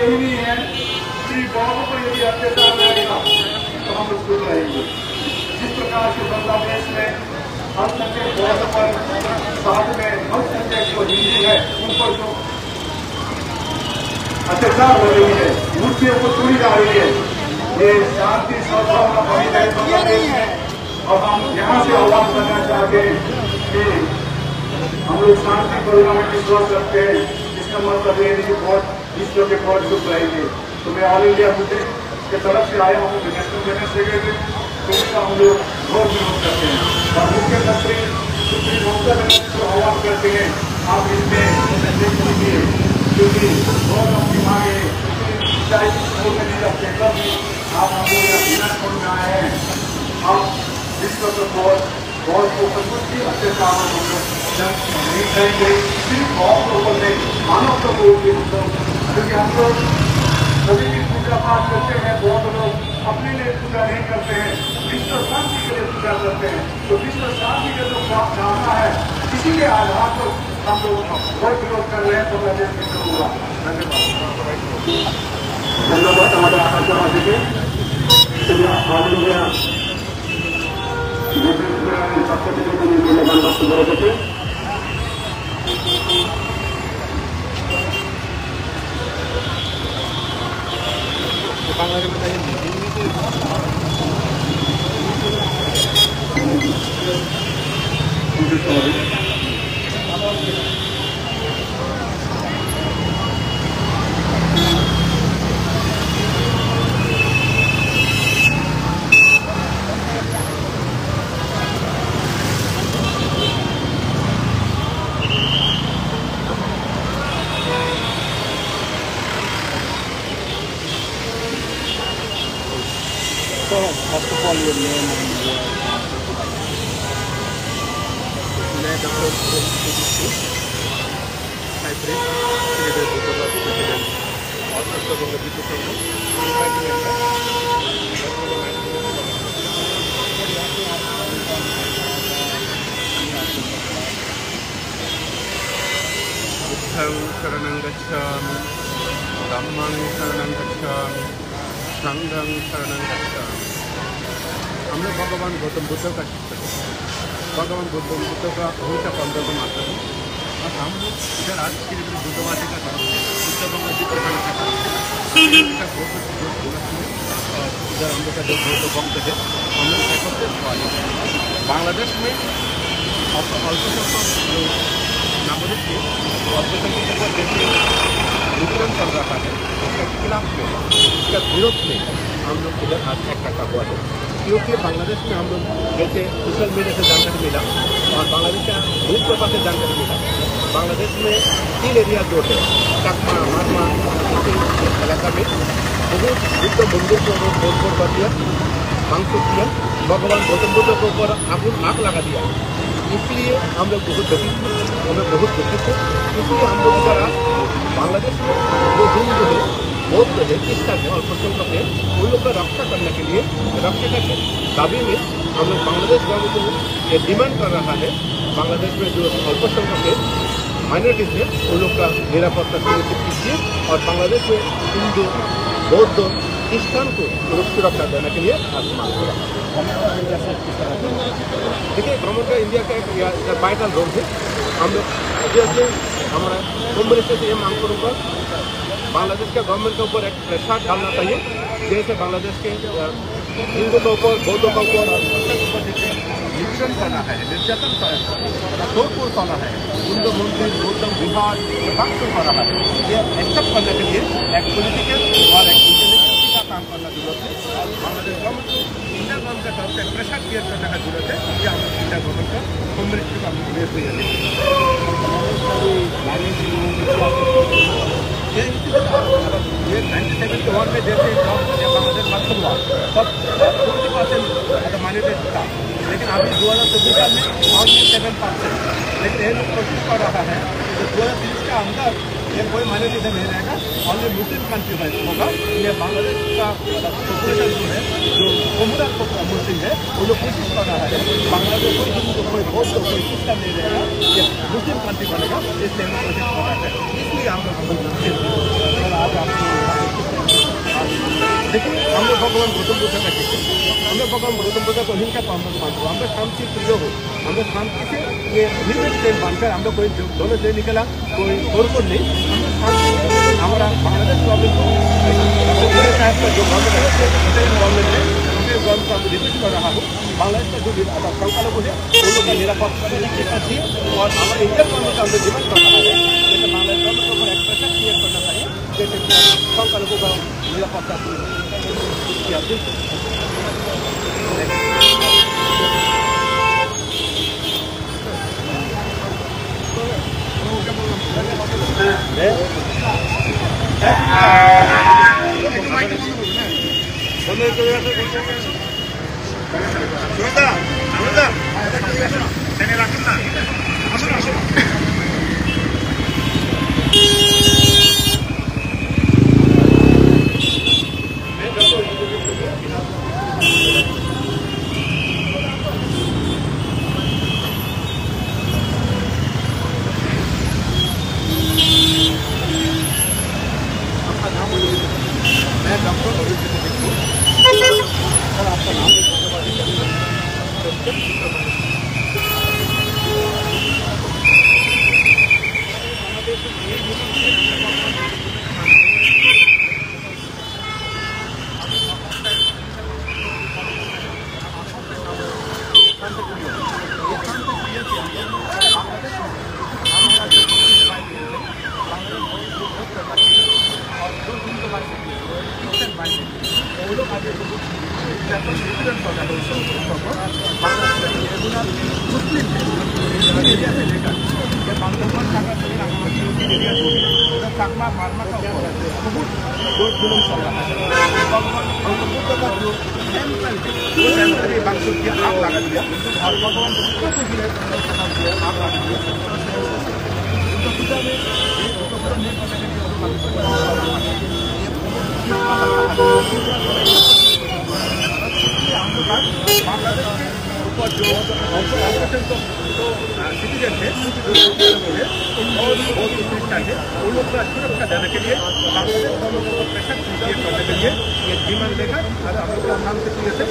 सही नहीं है। श्री बाबू पर यदि अत्याचार रहेगा तो हम उसको रहेंगे। जिस प्रकार से बांग्लादेश में अल्पसंख्यक बौद्ध पर साथ में अल्पसंख्यक जो हिंदू है उन पर जो अत्याचार हो रही है, मूर्तियों को तोड़ी जा रही है, ये शांति सद्भावना बनी रहे बांग्लादेश में। और हम यहाँ से आह्वान करना चाहते हैं कि हम लोग शांति करुणा में विश्वास रखते हैं। इसका मतलब ये नहीं कि बहुत विश्व के बहुत चुप रहेंगे। तो मैं ऑल इंडिया मुस्लिम के तरफ से आया हूँ, नेशनल जनरल सेक्रेटरी, तो इसका हम लोग बहुत विरोध करते हैं। और मुख्यमंत्री सुप्रीम ममता बनर्जी को आह्वान करते हैं, आप इसमें देख लीजिए, क्योंकि बहुत अपनी मांगे चाहे स्कूल में नहीं रखते, कभी आप हम लोग यहाँ बिना स्कूल में आए हैं। आप विश्व को बहुत कुछ भी अत्याचार हम लोग नहीं करेंगे, सिर्फ बहुत लोगों ने मानवता को क्योंकि हम लोग कभी भी पूजा पाठ करते हैं, बहुत लोग अपने लिए पूजा नहीं करते हैं, विश्व शांति के लिए पूजा करते हैं। तो विश्व शांति के जो भावना है, इसी के आधार पर हम लोग बहुत विरोध कर रहे हैं। तो मैं देश में करूँगा। धन्यवाद हमारे आकाशवाणी के So, first of all, your name and your name, Dr. Cyprus, President Buddham Sharanam Gacchami, Dhammam Sharanam Gacchami, संघं शरणं गच्छामि। हमने भगवान गौतम बुद्ध का शिक्षक भगवान गौतम बुद्ध का अहिंसा पंथ को मानते हैं और हम लोग इधर आज के लिए बुद्धवादी का तरफ बुद्ध भगवान जी को करना चाहते हैं। इधर हम लोग का जो बौद्ध भक्त है हम लोग एकत्रित वाले बांग्लादेश में अल्पसंख्यक नागरिक के अल्पसंख्यक पर जैसे वितरण चल रहा है, उसके खिलाफ में, उसका विरोध में हम लोग इधर आज इकट्ठा हुआ है। क्योंकि बांग्लादेश में हम लोग जैसे सोशल मीडिया से जानकारी मिला और बांग्लादेश का न्यूज़पेपर से जानकारी मिला, बांग्लादेश में 3 एरिया जो है चकमा मारमा इलाका में बहुत बुद्ध मंदिर को तोड़फोड़ कर दिया, मांग किया, भगवान गौतम बुद्ध के ऊपर आग लगा दिया। इसलिए हम लोग बहुत दुखित थे, हमें बहुत दुखित थे। इसलिए हम लोग इधर बांग्लादेश में जो हिंदू है, बौद्ध है, क्रिश्चन है और अल्पसंख्यक है, उन लोग का रक्षा करने के लिए रक्षा के दावे में हम लोग बांग्लादेश गवर्नमेंट को ये डिमांड कर रहा है, बांग्लादेश में जो अल्पसंख्यक है, माइनॉरिटीज है, उन लोग का निरापत्ता सुनिश्चित कीजिए और बांग्लादेश में हिंदू, बौद्ध, क्रिश्चन को सुरक्षा देने के लिए आज मांग कर रहा है। देखिए, गवर्नमेंट का इंडिया का एक वाइटल रोल है। हम लोग जैसे हमारा होम मिनिस्टर से ये मांग करूँगा, बांग्लादेश के गवर्नमेंट के ऊपर एक प्रेशर डालना चाहिए, जैसे बांग्लादेश के हिंदू के ऊपर, बौद्धों के ऊपर निर्यातन करना है, निर्यातन तोड़फोड़ करना है, हिंदू मंदिर, बौद्ध विहार ध्वंस कर रहा है, ये एक्सेप्ट करने के लिए एक पॉलिटिकल और एक इंटेलिजेंसी का काम करना जरूरत है। बांग्लादेश गवर्नमेंट को इंडिया गवर्नमेंट का तरफ से प्रेशर क्रिएट करने का जरूरत है कि हम इंडिया गवर्नमेंट का होम मिनिस्ट्री का निर्देश दिया जाए। ये 1971 में जैसे बांग्लादेश बंद हुआ तब 50% माइनॉरिटी था, लेकिन अभी 2024 में ऑनली 7%। लेकिन ये लोग कोशिश कर रहा है कि 2030 के अंदर ये कोई माइनॉरिटी इधर नहीं रहेगा, ऑनली मुस्लिम कंट्री में होगा। ये बांग्लादेश का पॉपुलेशन जो है, जो कोमुरा मुस्लिम है, वो लोग कोशिश कर रहा है बांग्लादेश कोई हिंदू, कोई बौद्ध, कोई क्रिश्चन नहीं रहेगा, ये मुस्लिम कंट्री बनेगा, इसलिए हम कोशिश कर रहे हैं। इसलिए हम लोग लेकिन আমরা ভগবান গৌতম বুদ্ধকে শিখি আমরা ভগবান গৌতম बुद्ध को अहिंसा को हम मानते हैं আমরা शांति प्रिय हो আমরা शांति से ये लिमिट से मानकर हम लोग कोई दोनों से निकला कोई तौर पर नहीं हम शांति हमारा बांग्लादेश प्रॉब्लम साहब का जो गवर्नमेंट है सेंट्रल गवर्नमेंट है उनके गवर्नमेंट को रिपीट कर रहा हूँ बांग्लादेश का जो संख्यालघु है उन लोग का निरापत्ता चाहिए और हमारे इंडियन गवर्नमेंट का हम लोग डिमांड कर रहा है जैसे बांग्लादेश गवर्नमेंट को एक्सप्रेशन क्लियर करना चाहिए जैसे संख्यालघु का निरापत्ता चाकमा मारमा का बहुत जुलूम चल रहा है भगवान बुद्ध का जो टेम्पल बांसुर की आग लगा दिया और भगवान बुद्ध को भी आग लगा दिया बांग्लादेश के ऊपर जो सिटीजन है और बहुत है उन लोग का सुरक्षा देने के लिए बांग्लादेश गवर्नमेंट को प्रेशर क्रिएट करने के लिए ये डिमांड लेकर और हम लोग का नाम से किए थे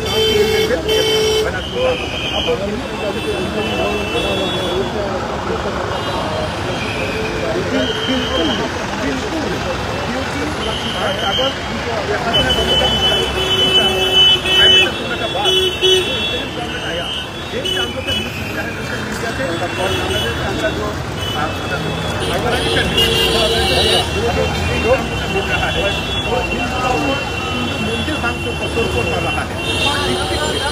अगर आया एक चांदों का न्यूज मिला है सोशल मीडिया से बांग्लादेश जो मिल रहा है मंदिर बांग्लों को तोड़फोड़ कर रहा है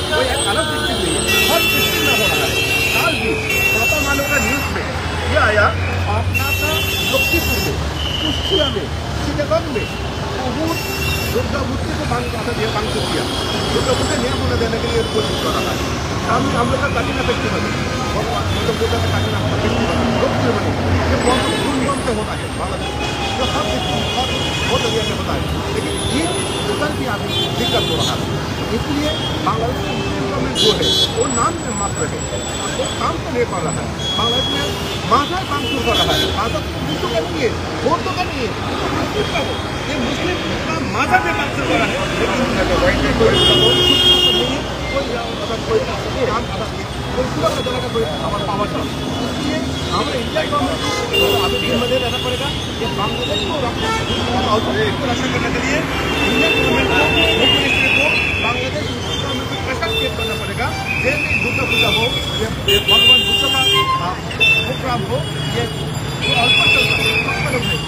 कोई एक अलग डिस्ट्रिक्ट नहीं है हर डिस्ट्रिक्ट में हो रहा है साल भी पापा मालों का न्यूज में ये आया पाटना का लक्ष्मीपुर में कुश्तिया में चिटगंज में बहुत दुर्गा मूर्ति को बांध किया दुर्गा मूर्ति नियम होने देने के लिए कोशिश कर रहा है हम लोग का कालीना फेस्टिवल भगवान मतलब दुर्गा का कालीना फेस्टिवल लोकप्रिय ये बहुत धूमधाम से होता है बांग्लादेश जो हर बहुत एरिया में होता है लेकिन ये उधर भी अभी दिक्कत हो रहा है इसलिए बांग्लादेश का गवर्नमेंट जो है वो नाम में मात्र है वो काम तो नहीं कर रहा है बांग्लादेश में माजा काम शुरू कर रहा है माजा तो का नहीं है वोट तो का नहीं है ये मुस्लिम का माजा में काम शुरू कर रहा है इसलिए हमें इंडिया गवर्नमेंट को अभी जिम्मेदारी रहना पड़ेगा कि बांग्लादेश को रक्षा करने के लिए इंडियन गवर्नमेंट को मुख्यमंत्री को बांग्लादेश गवर्नमेंट को प्रेशर क्रिएट करना पड़ेगा जैसे दुर्गा पूजा हो या भगवान बुद्ध का प्रोग्राम हो ये अल्प चलता है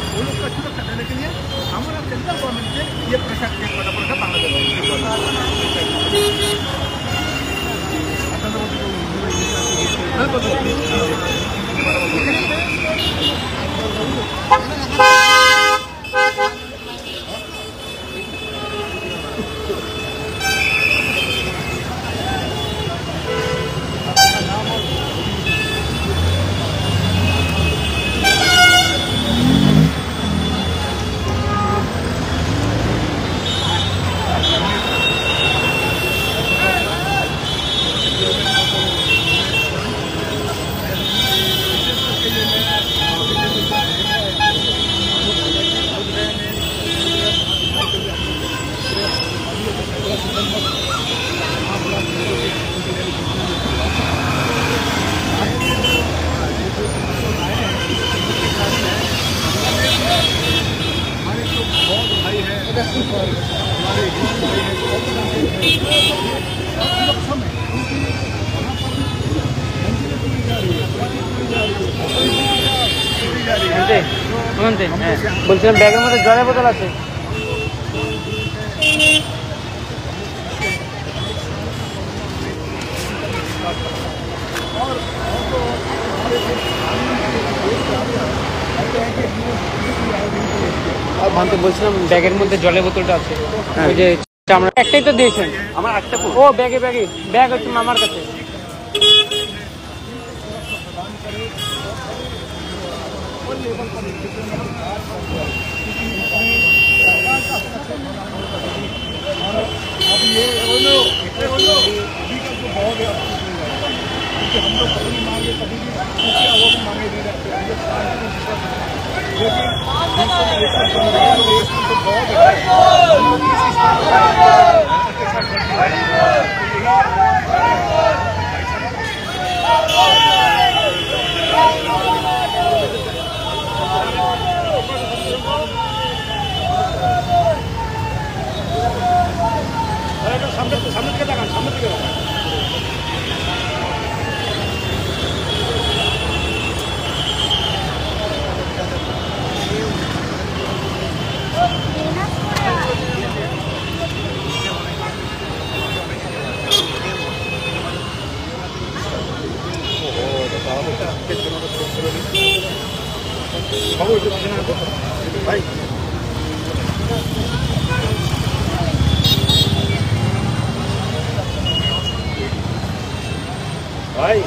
वो लोग का सुरक्षा देने के लिए हमारा सेंट्रल गवर्नमेंट से ये प्रेशर क्रिएट करना पड़ेगा बांग्लादेश বলছিলাম ব্যাগের মধ্যে জলের বোতল আছে। বলছিলাম ব্যাগের মধ্যে জলের বোতলটা আছে। ওই যে আমরা একটাই তো দিয়েছেন। আমার একটা ও ব্যাগে ব্যাগ হচ্ছে আমার কাছে। সামনে থেকে দেখান, সামনে থেকে দেখান। ভাই ভাই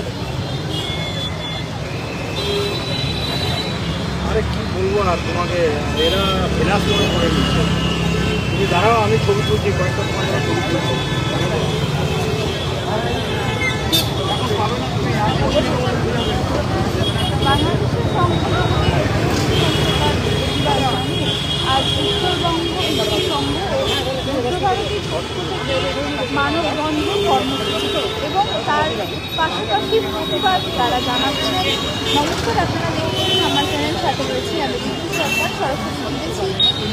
আরে কি বলবো আর তোমাকে, এরা বিলাস করে নিচ্ছে। তুমি দাঁড়াও, আমি ছবি তুলছি, কয়েকটা তোমার ছবি তুলছি। আজ উত্তরবঙ্গ সংঘ বিশ্বভারতী মানববন্ধন কর্মসূচিতে এবং তার পাশাপাশি প্রতিবাদ তারা জানাচ্ছেন। নমস্কার, আপনারা দেখছেন আমার চ্যানেল, সাথে রয়েছে আমি বিদ্যুৎ সরকার। সরাসরি দিয়েছি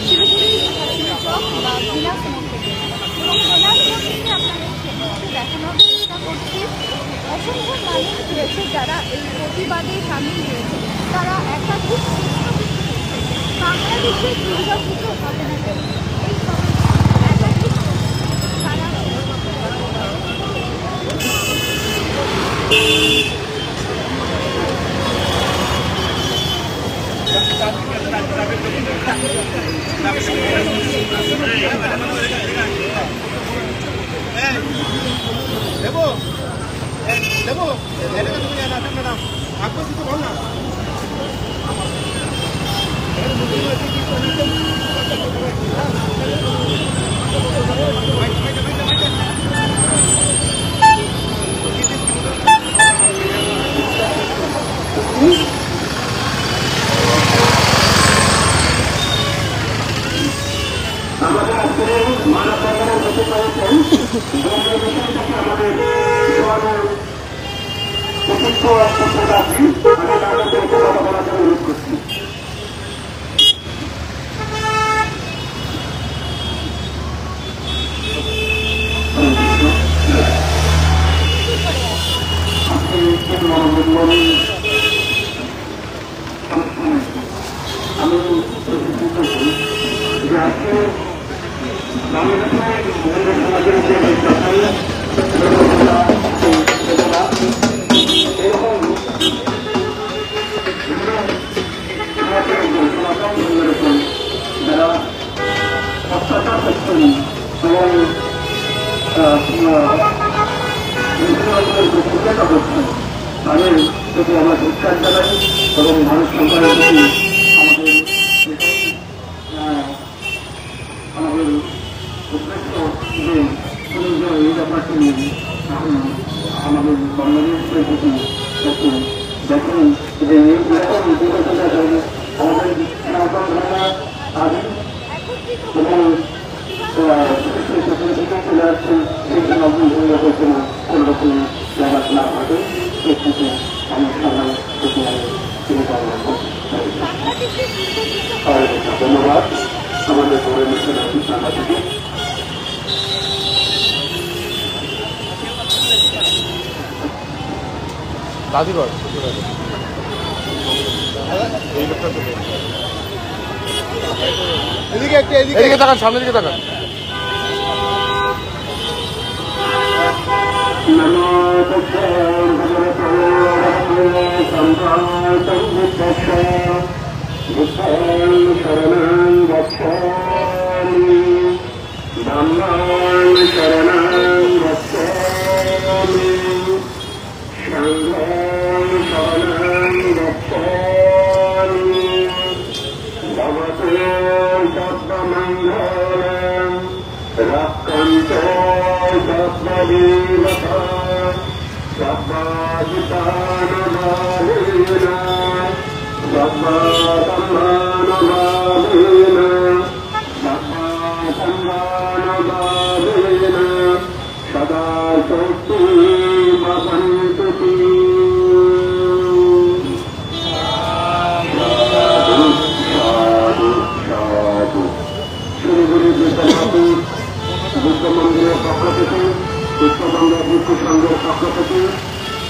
শিলিগুড়ি চক বা বিলাস মোড় থেকে, এবং বিলাস মোড় থেকে আপনাদের দেখানোর চেষ্টা করছি অসংখ্য মানুষ রয়েছে যারা এই প্রতিবাদে সামিল রয়েছে। তারা একাধিক বাংলাদেশের দুর্গা পুজো হবে না কেন, এই একাধিক তারা দেবো দেবো তুমি ম্যাডাম আপনি কিছু বল না। আমাদের আজকে মানববন্ধনের হতে পারছেন আমাদের প্রতিষ্ঠ রাষ্ট্রপতি, আমি তাদেরকে কথা বলার জন্য অনুরোধ করছি। আমি আজকে বাংলাদেশের সমাজের যে এরকম যারা অত্যাচার করছেন এবং প্রতিযোগিতা করছেন তাদের প্রতি আমরা ধিক্কার জানাই এবং মানুষ সরকারের প্রতি আমাদের উদ্দেশ্য যে এই ব্যাপারটি নিয়ে আমাদের বাংলাদেশের প্রতি একটু দেখুন যে এরকম বিপদটা আমাদের সনাতন আদি এবং চলে আসছেন সেই জন্য কোনোরকম জায়গা না থাকে এর সাথে আমি সবাই ধন্যবাদ। আমাদের পরে মিশন আছে ঢাকা থেকে। দাদিগর এই লোকটা এদিকে তাকান, সামনের দিকে তাকান।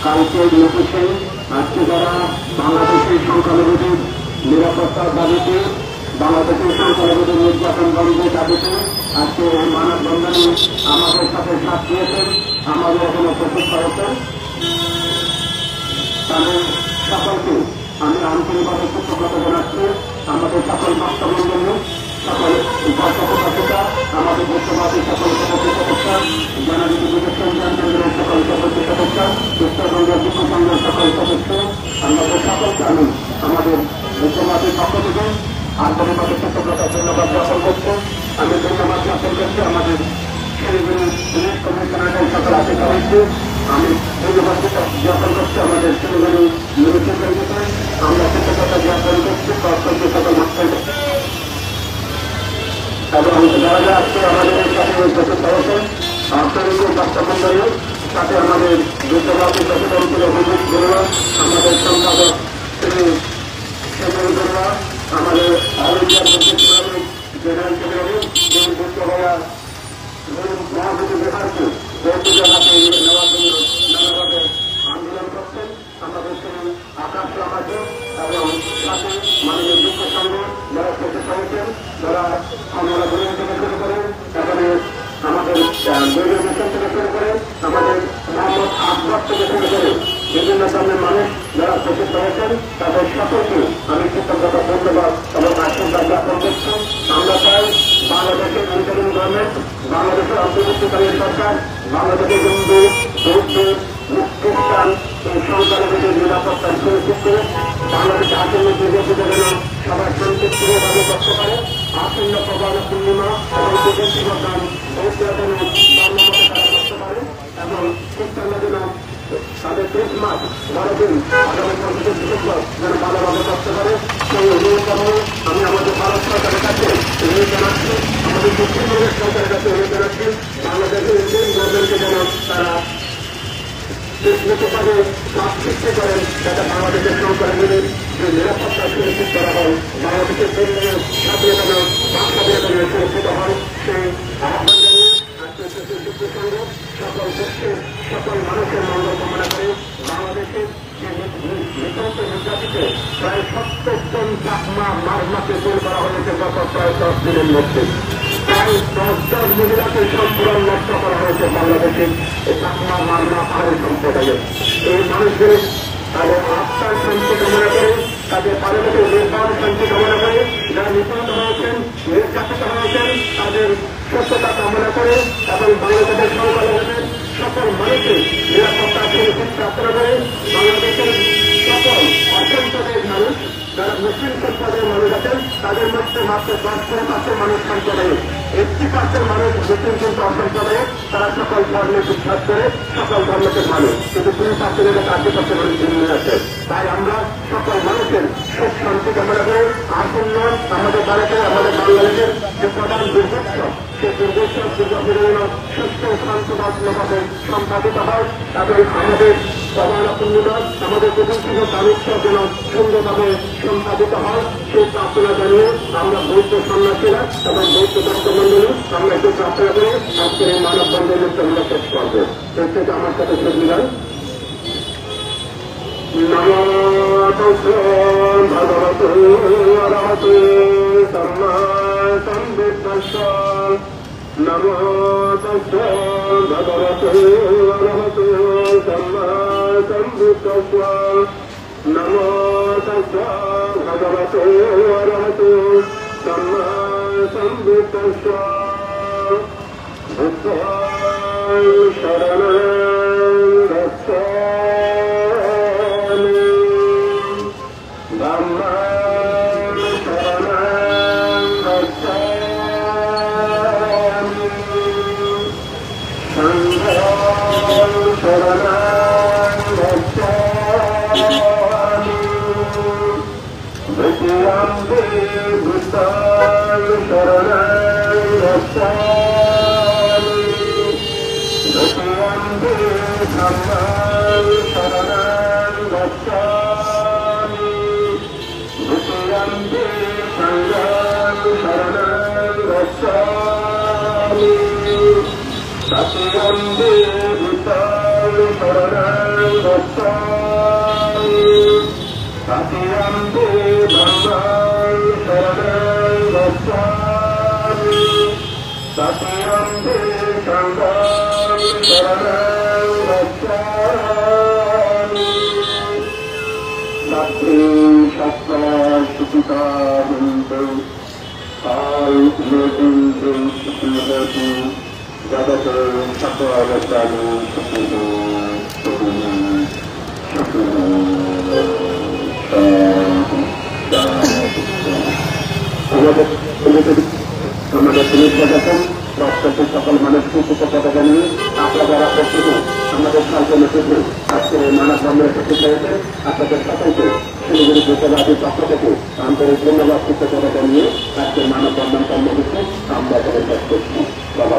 কালকে লিখেছেন আজকে যারা বাংলাদেশের সংখ্যালঘুদের নিরাপত্তার দাবিতে, বাংলাদেশের সংখ্যালঘুদের নির্যাতন বন্ধের দাবিতে আজকে এই মানববন্ধনে আমাদের সাথে সাথ দিয়েছেন, আমাদের এখানে উপস্থিত হয়েছেন। তাদের সকলকে আমি আন্তরিকভাবে কৃতজ্ঞতা জানাচ্ছি। আমাদের সকল বক্তব্যের জন্য সকল গল্পকথা, আমাদের বিশ্ববাসী সকল সদস্য, জনগণ কেন্দ্রের সকল সদস্য, উত্তরবঙ্গের যুব সংঘের সকল সদস্য, আমাদের সকলকে আমি আমাদের বিশ্ববাসীর পক্ষ থেকে আন্তরিকভাবে কৃতজ্ঞতা ধন্যবাদ জ্ঞাপন করছি। আমি ধন্যবাদ জ্ঞাপন করছি আমাদের শিলিগুড়ি পুলিশ কমিশনারের সকল আধিকারিককে। আমি ধন্যবাদ জ্ঞাপন করছি আমাদের শিলিগুড়ি মিলিটারি কেন্দ্রকে। আমরা কৃতজ্ঞতা জ্ঞাপন করছি কর্তব্য সকল মাত্রায় এবং যারা যারা আজকে আমাদের সাথে উপস্থিত হয়েছেন আন্তরিক বাস্তবন্ধনের সাথে আমাদের বিশ্ববাসী সচেতনশীল অভিযোগ করবা, আমাদের সম্পাদক শ্রী শেখর করবা, আমাদের অল ইন্ডিয়া জেনারেল সেক্রেটারি মহাসচিব বিহারকে হাতে নেওয়ার জন্য নানাভাবে আন্দোলন করছেন। আমাদের সেই আকাশ লামাকে এবং সাথে মাননীয় যুক্ত সংঘ যারা উপস্থিত হয়েছেন, যারা আমরা ঘুরে থেকে শুরু করেন, এখানে আমাদের দলীয় মিশন থেকে শুরু করে আমাদের মোহাম্মদ আকবর থেকে শুরু করে বিভিন্ন ধরনের মানুষ যারা উপস্থিত হয়েছেন, তাদের সকলকে আমি কৃতজ্ঞতা ধন্যবাদ এবং আশীর্বাদ জ্ঞাপন করছি। আমরা চাই বাংলাদেশের ইন্টারিম গভর্নমেন্ট, বাংলাদেশের অন্তর্বর্তীকালীন সরকার, বাংলাদেশের হিন্দু, বৌদ্ধ, খ্রিস্টান এই সংখ্যালঘুদের নিরাপত্তা সুনিশ্চিত করে বাংলাদেশে আসন্ন দুর্গাপূজা যেন সবাই শান্তিপূর্ণভাবে করতে পারে। আসন্ন প্রবাদ পূর্ণিমা এবং বিজয়প্রদান বৌদ্ধরা যেন ধর্মমতে তারা করতে পারে এবং খ্রিস্টানরা যেন তাদের ক্রিসমাস বড়দিন আগামী 25 ডিসেম্বর যেন ভালোভাবে করতে পারে। সেই অনুরোধ আমি আমাদের ভারত সরকারের কাছে অনুরোধ জানাচ্ছি, আমাদের পশ্চিমবঙ্গের সরকারের কাছে অনুরোধ জানাচ্ছি, বাংলাদেশের ইন্ডিয়ান গভর্নমেন্টকে যেন তারা নিশ্চিতভাবে কাজ সৃষ্টি করেন যাতে বাংলাদেশের সংখ্যালঘুদের যে নিরাপত্তা সুনিশ্চিত করা হয়, বাংলাদেশের ধর্মীয় স্বাধীনতা বাকস্বাধীনতা সুরক্ষিত হয়, সেই আহ্বান জানিয়ে আজকে যুক্ত সংঘ সকল দেশের সকল মানুষের মঙ্গল কামনা করে বাংলাদেশের যে নিতান্ত নির্যাতিত প্রায় 70 জন চাকমা মারমাকে দূর করা হয়েছে গত প্রায় 10 দিনের মধ্যে। প্রায় 10 মহিলাকে সম্পূর্ণ নষ্ট করা হয়েছে বাংলাদেশের এই চাকমা মারমা পাহাড়ি সম্প্রদায়ে। এই মানুষদের তাদের আত্মার শান্তি কামনা করে, তাদের পারিবারিক নির্বাণ শান্তি কামনা করে, যারা নিহত হয়েছেন, নির্যাতিত হয়েছেন তাদের সুস্থতা কামনা করে এবং বাংলাদেশের সংখ্যালঘুদের সকল মানুষের নিরাপত্তা সুনিশ্চিত প্রার্থনা করে বাংলাদেশের সকল অসংখ্যের মানুষ যারা মুসলিম সম্প্রদায়ের মানুষ আছেন তাদের মধ্যে মাত্র 10% মানুষ সম্প্রদায়ের, 80% মানুষ মুসলিম কিন্তু অসম্প্রদায়ে, তারা সকল ধর্মে বিশ্বাস করে, সকল ধর্মকে মানুষ, কিন্তু 2% 80% মানুষ ভিন্ন আছে। তাই আমরা সকল মানুষের সুখ শান্তি কামনা করে আসন্ন আমাদের ভারতের আমাদের বাংলাদেশের যে প্রধান দুর্গোৎসব, সেই দুর্গোৎসব দুর্গাপূজা যেন সুস্থ শান্তভাবে সম্পাদিত হয় এবং আমাদের সমানপূর্ণতা আমাদের প্রতিষ্ঠিত তারিখটা যেন সুন্দরভাবে সম্পাদিত হয় সেই প্রার্থনা জানিয়ে আমরা বৌদ্ধ সন্ন্যাসীরা এবং বৌদ্ধ ভক্তমন্ডলী আমরা একটু প্রার্থনা করে আজকের এই মানববন্ধনের আমরা শেষ করবো। এর থেকে আমার সাথে সঙ্গীরা নমো তস্যৈ ভগবতে অরহতে সম্মা সম্বুদ্ধস্য নমো তস্যৈ ভগবতে অরহতে সম্মা সম্বুদ্ধস্য নমো তস্যৈ ভগবতে অরহতে সম্মা সম্বুদ্ধস্য বুদ্ধং শরণং গচ্ছামি ধম্মং শরণং গচ্ছামি সংঘং শরণং গচ্ছামি দ্বিতীয়ম্পি বুদ্ধং শরণং গচ্ছামি দ্বিতীয়ম্পি ধম্মং শরণং গচ্ছামি দ্বিতীয়ম্পি সংঘং শরণং গচ্ছামি তৃতীয়ম্পি বুদ্ধং শরণং গচ্ছামি তৃতীয়ম্পি ধম্মং শরণং গচ্ছামি তৃতীয়ম্পি সংঘং শরণং গচ্ছামি সাত্রী সত্তা সুচিতা হন্তু কাল মেদিন্দু সুখী জগত সকলকারী সুখী আমাদের পুলিশ প্রশাসন রাষ্ট্রের সকল মানুষকে উপকথা নিয়ে আপনারা যারা প্রস্তুত আমাদের সাহায্য নেতৃত্বে আজকের এই মানববন্ধনে উপস্থিত হয়েছে আপনাদের সকলকে শিলিগুড়ি বিশ্ববাসীর পক্ষ থেকে আন্তরিক ধন্যবাদ কৃতজ্ঞতা নিয়ে আজকের মানববন্ধন কর্মসূচি আমরা করে শেষ করছি। বাবা